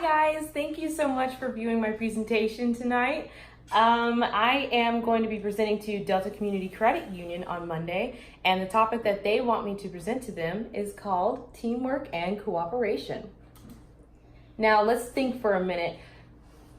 Hi guys, thank you so much for viewing my presentation tonight. I am going to be presenting to Delta Community Credit Union on Monday, and the topic that they want me to present to them is called teamwork and cooperation. Now let's think for a minute.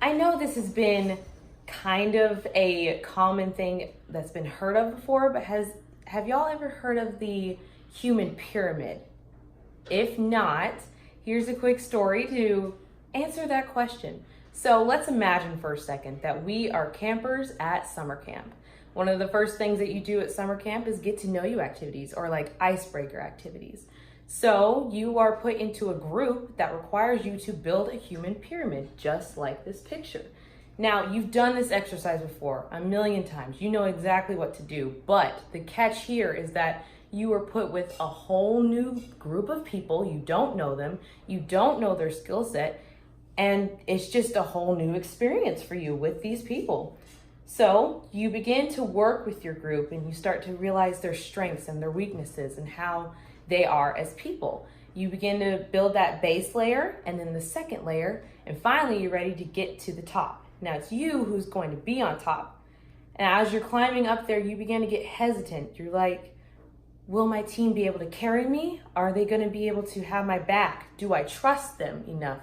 I know this has been kind of a common thing that's been heard of before, but have y'all ever heard of the human pyramid? If not, here's a quick story to answer that question. So let's imagine for a second that we are campers at summer camp. One of the first things that you do at summer camp is get to know you activities, or like icebreaker activities. So you are put into a group that requires you to build a human pyramid, just like this picture. Now, you've done this exercise before a million times. You know exactly what to do, but the catch here is that you are put with a whole new group of people. You don't know them, you don't know their skill set, and it's just a whole new experience for you with these people. So you begin to work with your group and you start to realize their strengths and their weaknesses and how they are as people. You begin to build that base layer and then the second layer, and finally you're ready to get to the top. Now it's you who's going to be on top. And as you're climbing up there, you begin to get hesitant. You're like, will my team be able to carry me? Are they going to be able to have my back? Do I trust them enough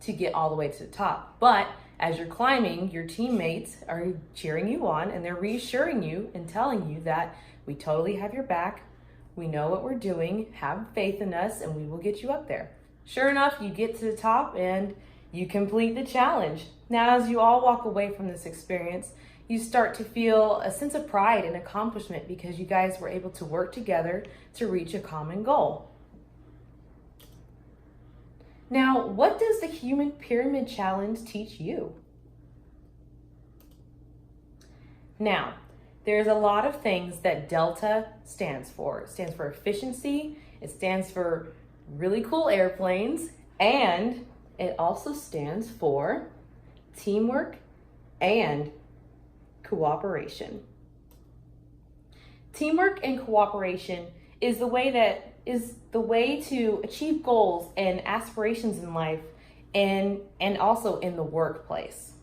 to get all the way to the top? But as you're climbing, your teammates are cheering you on and they're reassuring you and telling you that we totally have your back. We know what we're doing. Have faith in us and we will get you up there. Sure enough, you get to the top and you complete the challenge. Now, as you all walk away from this experience, you start to feel a sense of pride and accomplishment because you guys were able to work together to reach a common goal. Now, what does the Human Pyramid Challenge teach you? Now, there's a lot of things that Delta stands for. It stands for efficiency, it stands for really cool airplanes, and it also stands for teamwork and cooperation. Teamwork and cooperation is the way to achieve goals and aspirations in life and also in the workplace.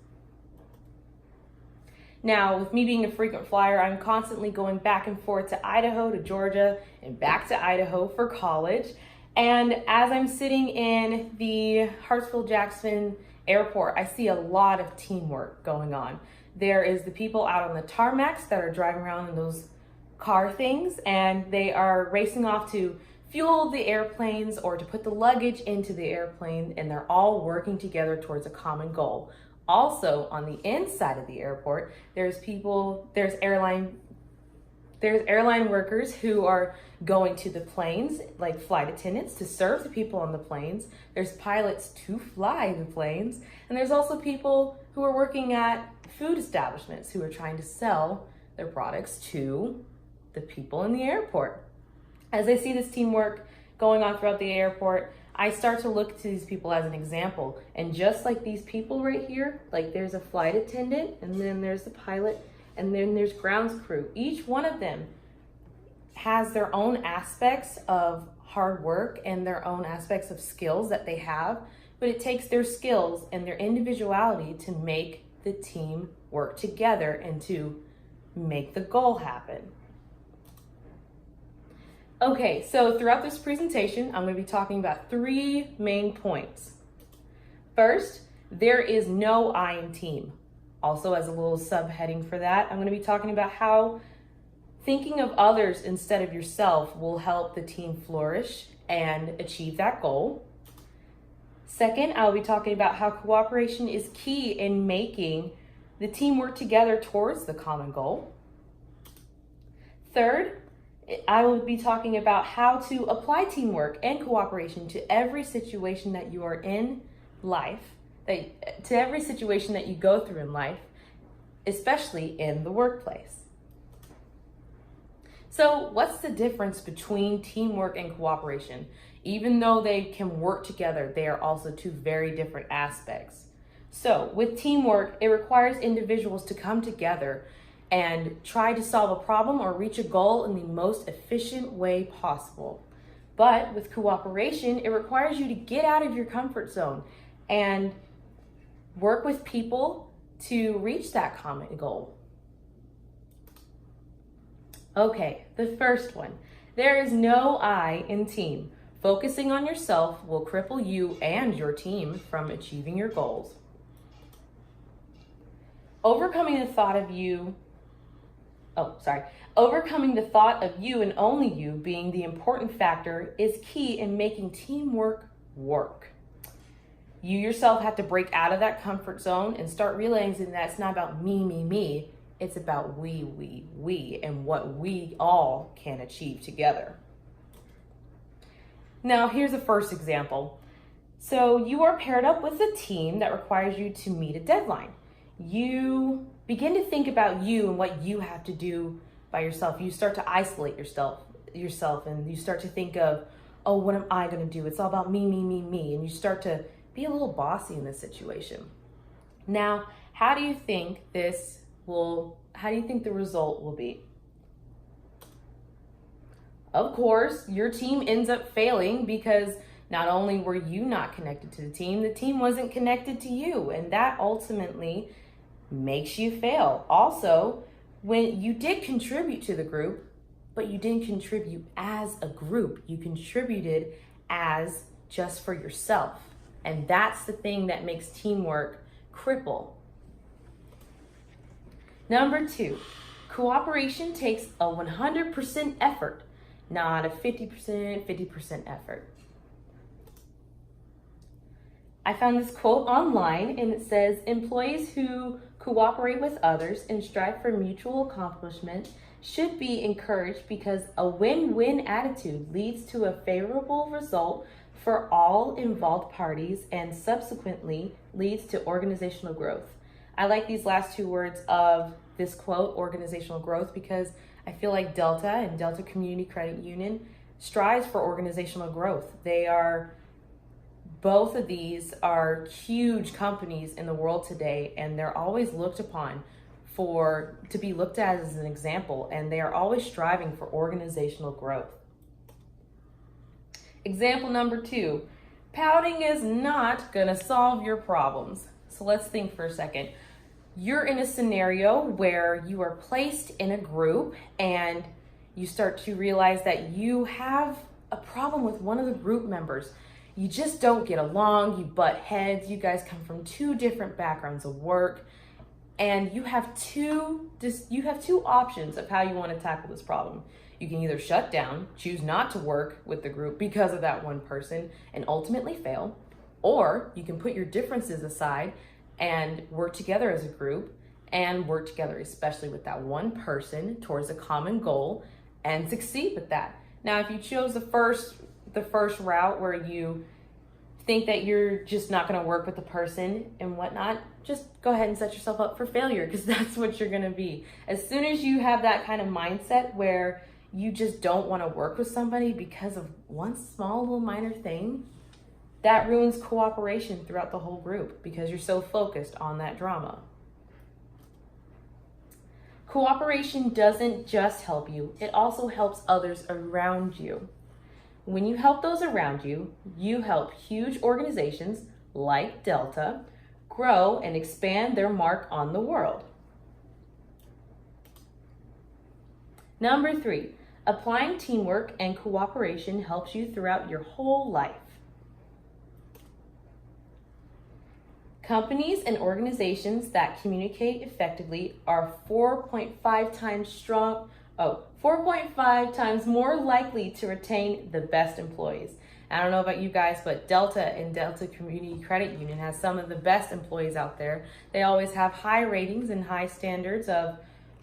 Now, with me being a frequent flyer, I'm constantly going back and forth to Idaho, to Georgia, and back to Idaho for college. And as I'm sitting in the Hartsfield-Jackson Airport, I see a lot of teamwork going on. There is the people out on the tarmacs that are driving around in those car things, and they are racing off to fuel the airplanes or to put the luggage into the airplane, and they're all working together towards a common goal. Also, on the inside of the airport, there's airline workers who are going to the planes, like flight attendants, to serve the people on the planes. There's pilots to fly the planes, and there's also people who are working at food establishments who are trying to sell their products to the people in the airport. As I see this teamwork going on throughout the airport, I start to look to these people as an example. And just like these people right here, like there's a flight attendant, and then there's the pilot, and then there's grounds crew. Each one of them has their own aspects of hard work and their own aspects of skills that they have, but it takes their skills and their individuality to make the team work together and to make the goal happen. Okay, so throughout this presentation, I'm going to be talking about 3 main points. First, there is no I in team. Also, as a little subheading for that, I'm going to be talking about how thinking of others instead of yourself will help the team flourish and achieve that goal. Second, I'll be talking about how cooperation is key in making the team work together towards the common goal. Third, I will be talking about how to apply teamwork and cooperation to every situation that you are in life, to every situation that you go through in life, especially in the workplace. So what's the difference between teamwork and cooperation? Even though they can work together, they are also 2 very different aspects. So with teamwork, it requires individuals to come together and try to solve a problem or reach a goal in the most efficient way possible. But with cooperation, it requires you to get out of your comfort zone and work with people to reach that common goal. Okay, the first one. There is no I in team. Focusing on yourself will cripple you and your team from achieving your goals. Overcoming the thought of you and only you being the important factor is key in making teamwork work. You yourself have to break out of that comfort zone and start realizing that it's not about me. It's about we, and what we all can achieve together. Now, here's the first example. So you are paired up with a team that requires you to meet a deadline. You begin to think about you and what you have to do by yourself. You start to isolate yourself, and you start to think of, oh, what am I going to do? It's all about me. And you start to be a little bossy in this situation. Now, how do you think the result will be? Of course, your team ends up failing because not only were you not connected to the team wasn't connected to you, and that ultimately makes you fail. Also, when you did contribute to the group, but you didn't contribute as a group, you contributed as just for yourself. And that's the thing that makes teamwork cripple. Number 2, cooperation takes a 100% effort, not a 50% effort. I found this quote online, and it says, employees who cooperate with others and strive for mutual accomplishment should be encouraged because a win-win attitude leads to a favorable result for all involved parties and subsequently leads to organizational growth. I like these last 2 words of this quote, organizational growth, because I feel like Delta and Delta Community Credit Union strives for organizational growth. Both of these are huge companies in the world today, and they're always looked upon to be looked at as an example, and they are always striving for organizational growth. Example number 2, pouting is not gonna solve your problems. So let's think for a second. You're in a scenario where you are placed in a group and you start to realize that you have a problem with one of the group members. You just don't get along, you butt heads, you guys come from 2 different backgrounds of work, and you have two options of how you want to tackle this problem. You can either shut down, choose not to work with the group because of that one person, and ultimately fail, or you can put your differences aside and work together as a group, and work together especially with that one person towards a common goal and succeed with that. Now, if you chose the first route where you think that you're just not going to work with the person and whatnot, just go ahead and set yourself up for failure, because that's what you're going to be. As soon as you have that kind of mindset where you just don't want to work with somebody because of one small little minor thing, that ruins cooperation throughout the whole group because you're so focused on that drama. Cooperation doesn't just help you, it also helps others around you. When you help those around you, you help huge organizations like Delta grow and expand their mark on the world. Number 3, applying teamwork and cooperation helps you throughout your whole life. Companies and organizations that communicate effectively are 4.5 times more likely to retain the best employees. I don't know about you guys, but Delta and Delta Community Credit Union has some of the best employees out there. They always have high ratings and high standards of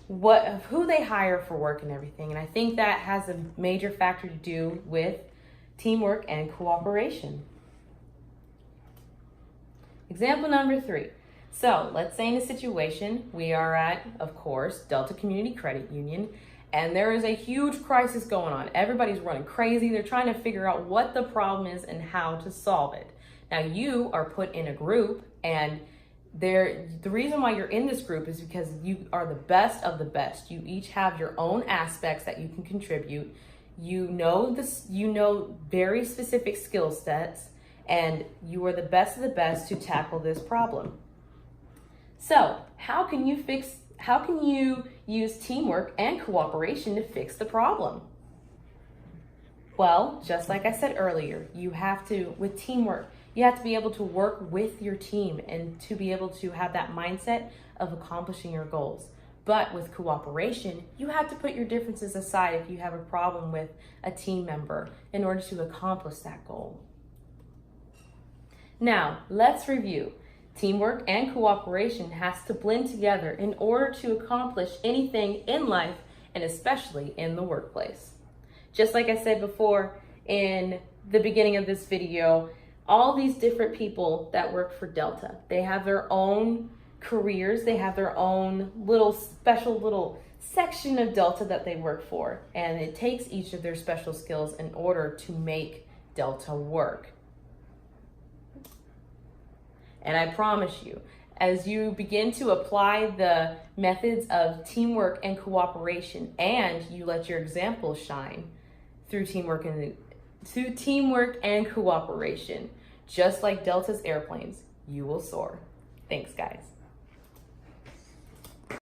who they hire for work and everything. And I think that has a major factor to do with teamwork and cooperation. Example number 3. So let's say in a situation we are at, of course, Delta Community Credit Union, and there is a huge crisis going on. Everybody's running crazy. They're trying to figure out what the problem is and how to solve it. Now you are put in a group, and the reason why you're in this group is because you are the best of the best. You each have your own aspects that you can contribute. You know very specific skill sets, and you are the best of the best to tackle this problem. So, how can you use teamwork and cooperation to fix the problem? Well, just like I said earlier, with teamwork, you have to be able to work with your team and to be able to have that mindset of accomplishing your goals. But with cooperation, you have to put your differences aside if you have a problem with a team member in order to accomplish that goal. Now, let's review. Teamwork and cooperation has to blend together in order to accomplish anything in life, and especially in the workplace. Just like I said before in the beginning of this video, all these different people that work for Delta, they have their own careers, they have their own special little section of Delta that they work for, and it takes each of their special skills in order to make Delta work. And I promise you, as you begin to apply the methods of teamwork and cooperation, and you let your example shine through teamwork and cooperation, just like Delta's airplanes, you will soar. Thanks, guys.